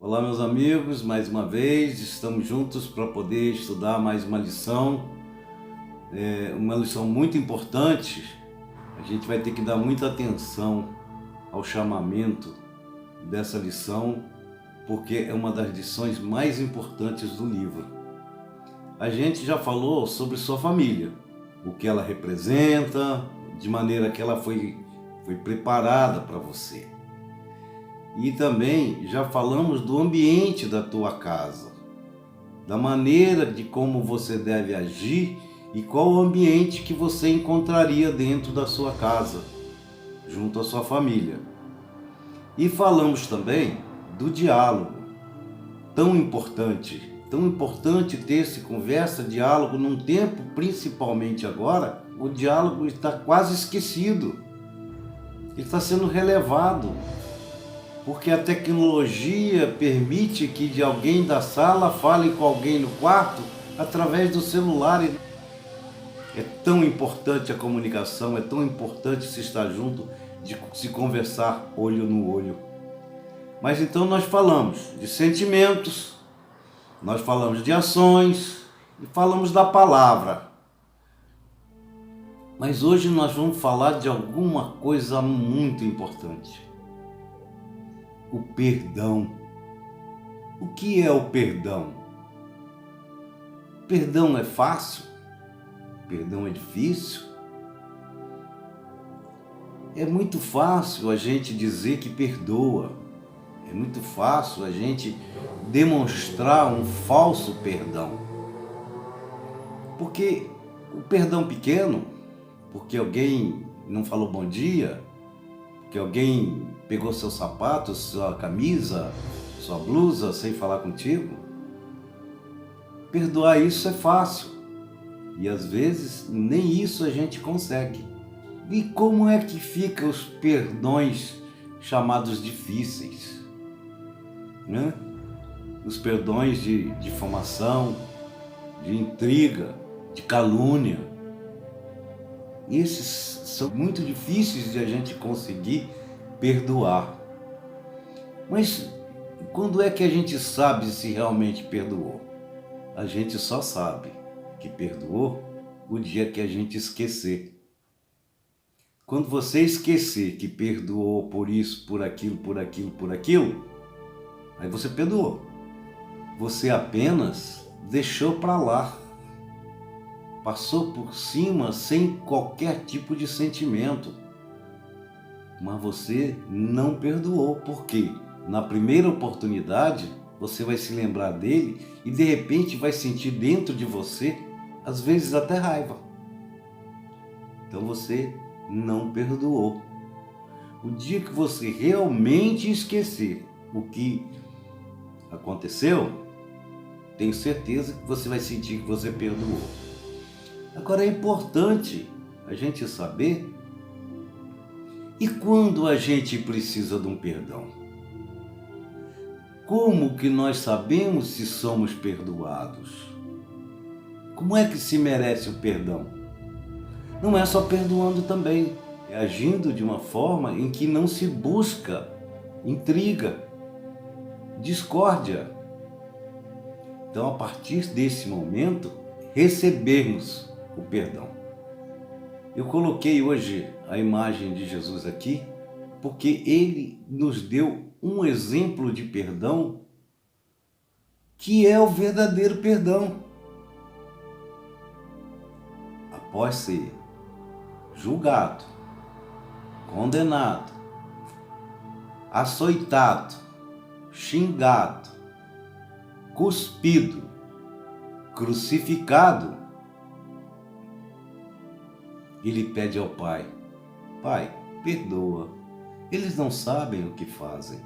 Olá, meus amigos, mais uma vez estamos juntos para poder estudar mais uma lição muito importante. A gente vai ter que dar muita atenção ao chamamento dessa lição, porque é uma das lições mais importantes do livro. A gente já falou sobre sua família, o que ela representa, de maneira que ela foi preparada para você. E também já falamos do ambiente da tua casa, da maneira de como você deve agir e qual o ambiente que você encontraria dentro da sua casa, junto à sua família. E falamos também do diálogo, tão importante ter esse conversa, diálogo num tempo, principalmente agora, o diálogo está quase esquecido, ele está sendo relevado. Porque a tecnologia permite que de alguém da sala fale com alguém no quarto através do celular. É tão importante a comunicação, é tão importante se estar junto, de se conversar olho no olho. Mas então nós falamos de sentimentos, nós falamos de ações e falamos da palavra. Mas hoje nós vamos falar de alguma coisa muito importante. O perdão. O que é o perdão? Perdão é fácil? Perdão é difícil? É muito fácil a gente dizer que perdoa. É muito fácil a gente demonstrar um falso perdão. Porque o perdão pequeno, porque alguém não falou bom dia, que alguém pegou seu sapato, sua camisa, sua blusa sem falar contigo. Perdoar isso é fácil. E às vezes nem isso a gente consegue. E como é que ficam os perdões chamados difíceis? Né? Os perdões de difamação, de intriga, de calúnia. Esses são muito difíceis de a gente conseguir perdoar. Mas quando é que a gente sabe se realmente perdoou? A gente só sabe que perdoou o dia que a gente esquecer. Quando você esquecer que perdoou por isso, por aquilo, aí você perdoou. Você apenas deixou para lá. Passou por cima sem qualquer tipo de sentimento. Mas você não perdoou, porque na primeira oportunidade você vai se lembrar dele e de repente vai sentir dentro de você, às vezes até raiva. Então você não perdoou. O dia que você realmente esquecer o que aconteceu, tenho certeza que você vai sentir que você perdoou. Agora é importante a gente saber, e quando a gente precisa de um perdão? Como que nós sabemos se somos perdoados? Como é que se merece o perdão? Não é só perdoando também, é agindo de uma forma em que não se busca intriga, discórdia. Então, a partir desse momento, recebermos o perdão. Eu coloquei hoje a imagem de Jesus aqui, porque ele nos deu um exemplo de perdão que é o verdadeiro perdão. Após ser julgado, condenado, açoitado, xingado, cuspido, crucificado, ele pede ao Pai: Pai, perdoa, eles não sabem o que fazem.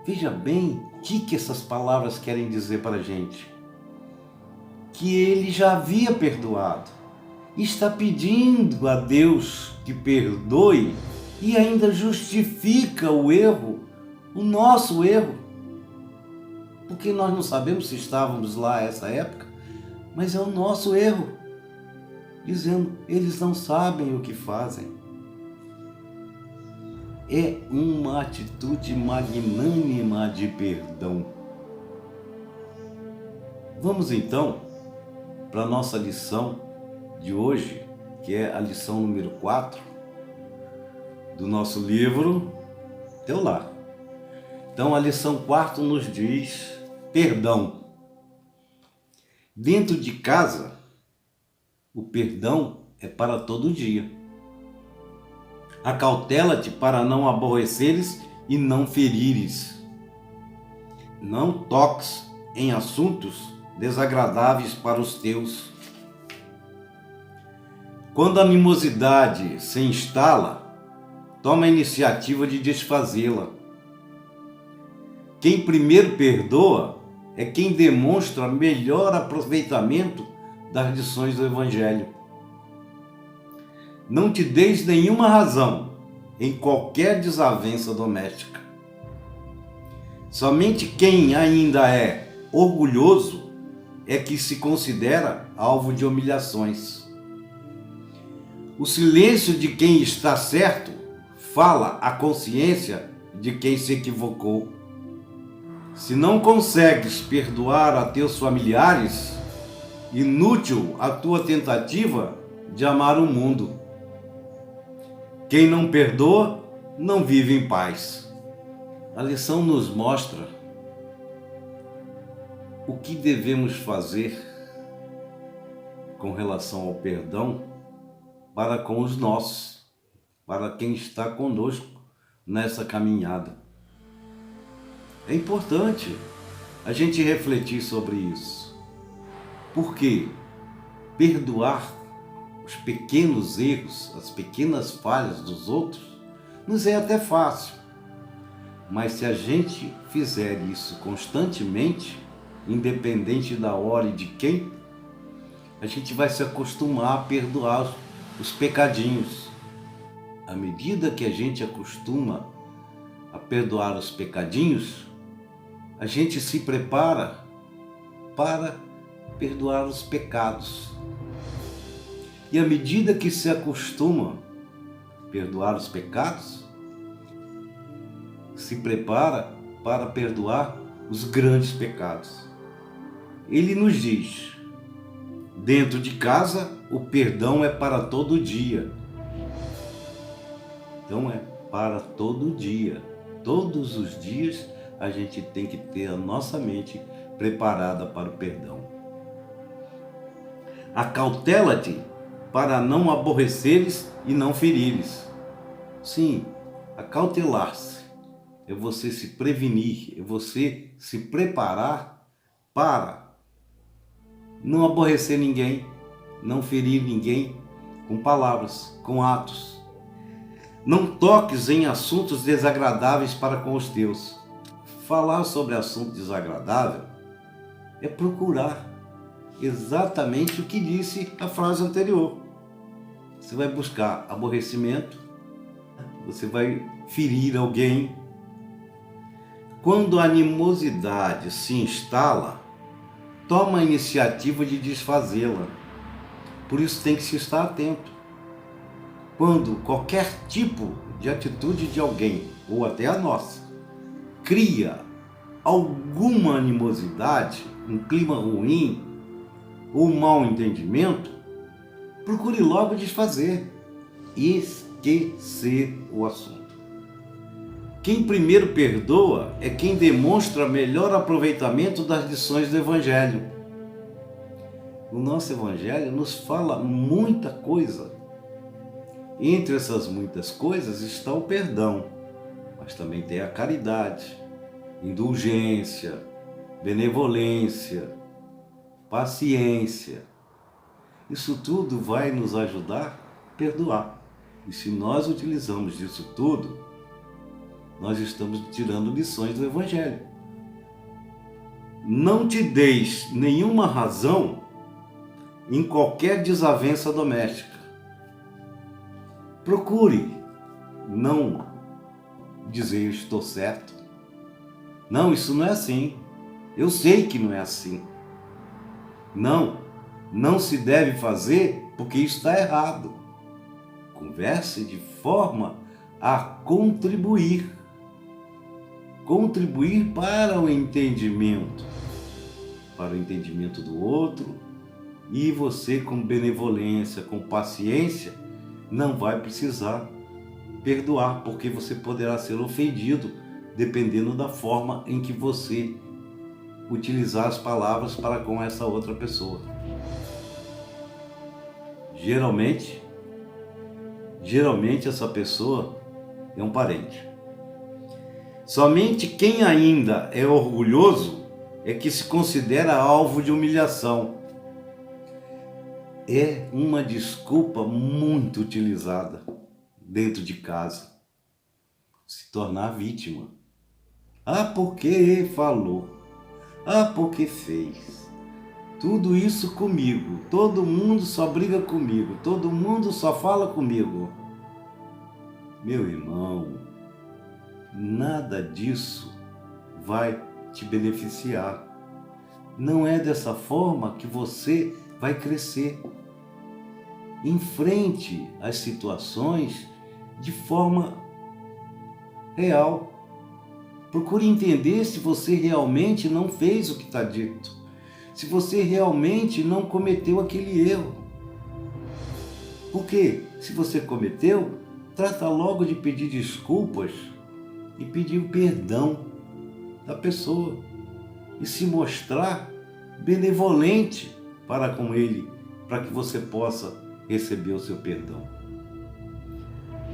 Veja bem o que essas palavras querem dizer para a gente. Que ele já havia perdoado, está pedindo a Deus que perdoe e ainda justifica o erro, o nosso erro. Porque nós não sabemos se estávamos lá a essa época, mas é o nosso erro. Dizendo, eles não sabem o que fazem. é uma atitude magnânima de perdão. Vamos então para a nossa lição de hoje, que é a lição número 4 do nosso livro Teu Lar. Então a lição 4 nos diz perdão. Dentro de casa, o perdão é para todo dia. Acautela-te para não aborreceres e não ferires. Não toques em assuntos desagradáveis para os teus. Quando a animosidade se instala, toma a iniciativa de desfazê-la. Quem primeiro perdoa é quem demonstra melhor aproveitamento das lições do Evangelho. Não te deis nenhuma razão em qualquer desavença doméstica. Somente quem ainda é orgulhoso é que se considera alvo de humilhações. O silêncio de quem está certo fala a consciência de quem se equivocou. Se não consegues perdoar a teus familiares, inútil a tua tentativa de amar o mundo. Quem não perdoa, não vive em paz. A lição nos mostra o que devemos fazer com relação ao perdão para com os nossos, para quem está conosco nessa caminhada. É importante a gente refletir sobre isso. Porque perdoar os pequenos erros, as pequenas falhas dos outros, nos é até fácil. Mas se a gente fizer isso constantemente, independente da hora e de quem, a gente vai se acostumar a perdoar os pecadinhos. À medida que a gente acostuma a perdoar os pecadinhos, a gente se prepara para perdoar os pecados. E à medida que se acostuma a perdoar os pecados, se prepara para perdoar os grandes pecados. Ele nos diz, dentro de casa, o perdão é para todo dia. Então é para todo dia. Todos os dias a gente tem que ter a nossa mente preparada para o perdão. Acautela-te para não aborreceres e não ferires. Sim, acautelar-se é você se prevenir, é você se preparar para não aborrecer ninguém, não ferir ninguém com palavras, com atos. Não toques em assuntos desagradáveis para com os teus. Falar sobre assunto desagradável é procurar exatamente o que disse a frase anterior. Você vai buscar aborrecimento, você vai ferir alguém. Quando a animosidade se instala, toma a iniciativa de desfazê-la. Por isso tem que se estar atento. Quando qualquer tipo de atitude de alguém, ou até a nossa, cria alguma animosidade, um clima ruim, ou um mau entendimento, procure logo desfazer, esquecer o assunto. Quem primeiro perdoa é quem demonstra melhor aproveitamento das lições do Evangelho. O nosso Evangelho nos fala muita coisa. Entre essas muitas coisas está o perdão, mas também tem a caridade, indulgência, benevolência, paciência. Isso tudo vai nos ajudar a perdoar. E se nós utilizamos disso tudo, nós estamos tirando lições do Evangelho. Não te deis nenhuma razão em qualquer desavença doméstica. Procure não dizer eu estou certo. Não, isso não é assim. Eu sei que não é assim. Não se deve fazer porque isso está errado. Converse de forma a contribuir para o entendimento do outro, e você, com benevolência, com paciência, não vai precisar perdoar, porque você poderá ser ofendido dependendo da forma em que você utilizar as palavras para com essa outra pessoa. Geralmente essa pessoa é um parente. Somente quem ainda é orgulhoso é que se considera alvo de humilhação. É uma desculpa muito utilizada dentro de casa. Se tornar vítima. Ah, porque falou. Ah, porque fez. Tudo isso comigo. Todo mundo só briga comigo. Todo mundo só fala comigo. Meu irmão, nada disso vai te beneficiar. Não é dessa forma que você vai crescer. Enfrente as situações de forma real. Procure entender se você realmente não fez o que está dito. Se você realmente não cometeu aquele erro. Porque se você cometeu, trata logo de pedir desculpas e pedir o perdão da pessoa e se mostrar benevolente para com ele, para que você possa receber o seu perdão.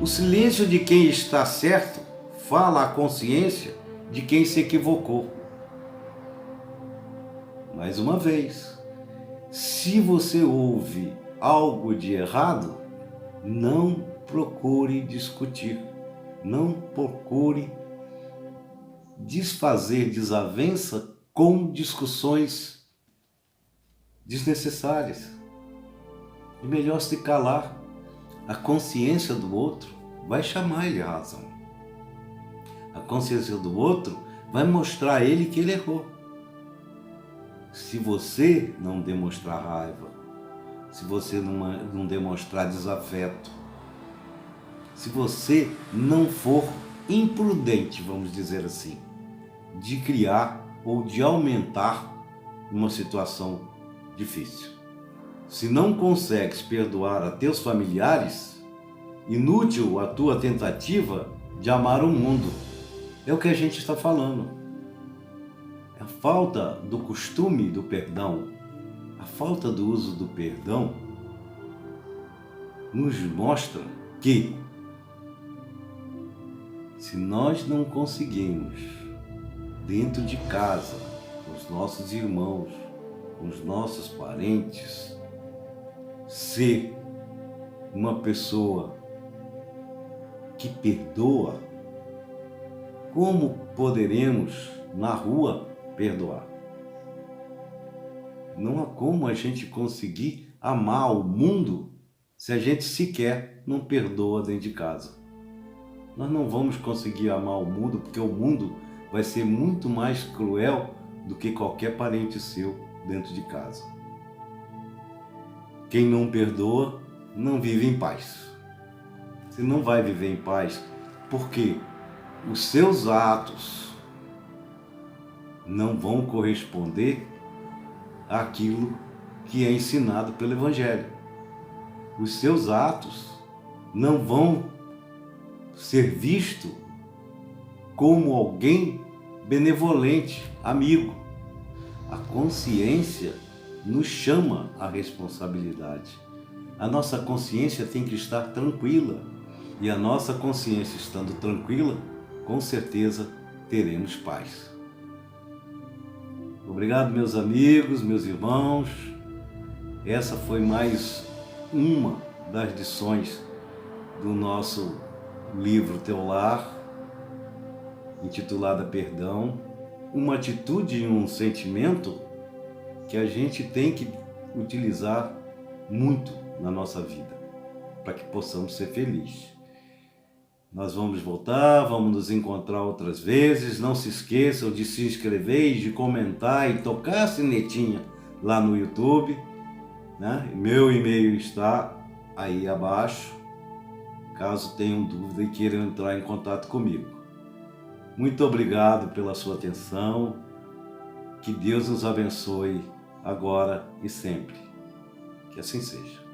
O silêncio de quem está certo fala a consciência de quem se equivocou. Mais uma vez, se você ouve algo de errado, não procure discutir, não procure desfazer desavença com discussões desnecessárias. É melhor se calar. A consciência do outro vai chamar ele à razão. A consciência do outro vai mostrar a ele que ele errou. Se você não demonstrar raiva, se você não demonstrar desafeto, se você não for imprudente, vamos dizer assim, de criar ou de aumentar uma situação difícil. Se não consegues perdoar a teus familiares, inútil a tua tentativa de amar o mundo. É o que a gente está falando. A falta do costume do perdão, a falta do uso do perdão, nos mostra que se nós não conseguimos, dentro de casa, com os nossos irmãos, com os nossos parentes, ser uma pessoa que perdoa, como poderemos na rua perdoar? Não há como a gente conseguir amar o mundo se a gente sequer não perdoa dentro de casa. Nós não vamos conseguir amar o mundo, porque o mundo vai ser muito mais cruel do que qualquer parente seu dentro de casa. Quem não perdoa não vive em paz. Você não vai viver em paz porque os seus atos não vão corresponder àquilo que é ensinado pelo Evangelho. Os seus atos não vão ser vistos como alguém benevolente, amigo. A consciência nos chama à responsabilidade. A nossa consciência tem que estar tranquila. E a nossa consciência estando tranquila, com certeza teremos paz. Obrigado, meus amigos, meus irmãos. Essa foi mais uma das lições do nosso livro Teu Lar, intitulada Perdão. Uma atitude e um sentimento que a gente tem que utilizar muito na nossa vida, para que possamos ser felizes. Nós vamos voltar, vamos nos encontrar outras vezes. Não se esqueçam de se inscrever, de comentar e tocar a sinetinha lá no YouTube, né? Meu e-mail está aí abaixo. caso tenham dúvida e queiram entrar em contato comigo. Muito obrigado pela sua atenção. Que Deus nos abençoe agora e sempre. Que assim seja.